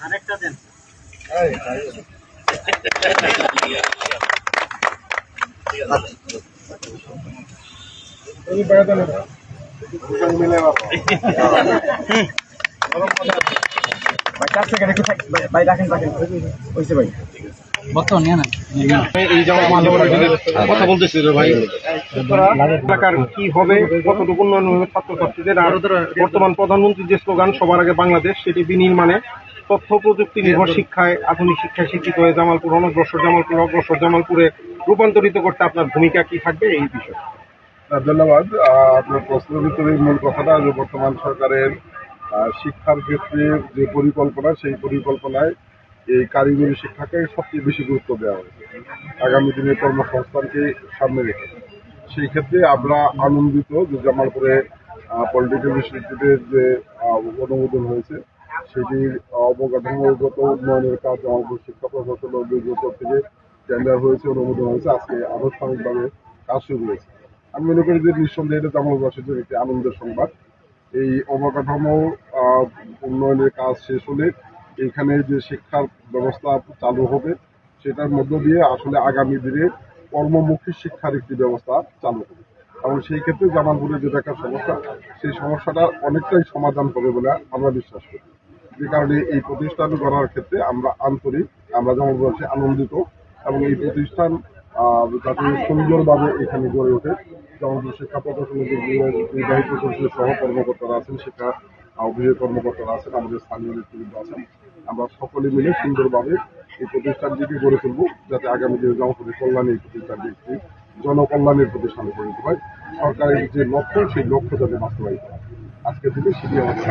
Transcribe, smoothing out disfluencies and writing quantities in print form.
আরেকটা দেন। কথা বলতেছি ভাই, এলাকার কি হবে, কতটুকু উন্নয়ন হবে ছাত্রছাত্রীদের, আর বর্তমান প্রধানমন্ত্রীর যে স্লোগান সবার আগে বাংলাদেশ, সেটি বিনির্মাণে তথ্য প্রযুক্তি নির্ভর শিক্ষায়, আধুনিক শিক্ষায় শিক্ষিত হয়ে জামালপুর অনগ্রসর, জামালপুর অগ্রসর জামালপুরে রূপান্তরিত করতে আপনার ভূমিকা কি থাকবে এই বিষয়ে? ধন্যবাদ। আপনার প্রশ্নের ভিতরে মূল কথাটা যে বর্তমান সরকারের শিক্ষার ক্ষেত্রে যে পরিকল্পনা, সেই পরিকল্পনায় এই কারিগরি শিক্ষাকে সবচেয়ে বেশি গুরুত্ব দেওয়া হয়েছে আগামী দিনের কর্মসংস্থানকে সামনে রেখে। সেই ক্ষেত্রে আমরা আনন্দিত যে জামালপুরে পলিটেকনিক ইনস্টিটিউটের যে অনুমোদন হয়েছে, সেটির অবকাঠামোগত উন্নয়নের কাজ জামালপুর শিক্ষা প্রশাসন থেকে টেন্ডার হয়েছে, অনুমোদন হয়েছে, আজকে আনুষ্ঠানিকভাবে কাজ শুরু হয়েছে। আমি মনে করি যে নিঃসন্দেহে এটা জামালপুরবাসীর জন্য একটি আনন্দের সংবাদ। এই অবকাঠামো উন্নয়নের কাজ শেষ হলে এইখানে যে শিক্ষার ব্যবস্থা চালু হবে, সেটার মধ্য দিয়ে আসলে আগামী দিনে কর্মমুখী শিক্ষার একটি ব্যবস্থা চালু হবে, এবং সেই ক্ষেত্রে জামালপুরের যেটা একটা সমস্যা, সেই সমস্যাটা অনেকটাই সমাধান হবে বলে আমরা বিশ্বাস করি। যে কারণে এই প্রতিষ্ঠান গড়ার ক্ষেত্রে আমরা আন্তরিক, আমরা জামালপুরবাসী আনন্দিত, এবং এই প্রতিষ্ঠান যাতে সুন্দরভাবে এখানে গড়ে ওঠে। জামালপুর শিক্ষা প্রশাসনের যে নির্বাহী প্রকৌশলী সহ কর্মকর্তারা আছেন, শিক্ষা অফিসের কর্মকর্তারা আছেন, আমাদের স্থানীয় নেতৃবৃন্দ আছেন, আমরা সকলে মিলে সুন্দরভাবে এই প্রতিষ্ঠানটিকে গড়ে তুলব, যাতে আগামী দিনে জামালপুরের কল্যাণে এই প্রতিষ্ঠানটি একটি জনকল্যাণের প্রতিষ্ঠানে পরিণত হয়। সরকারের যে লক্ষ্য, সেই লক্ষ্য যাতে বাস্তবায়িত হয়, আজকে থেকে সেটি আমাদের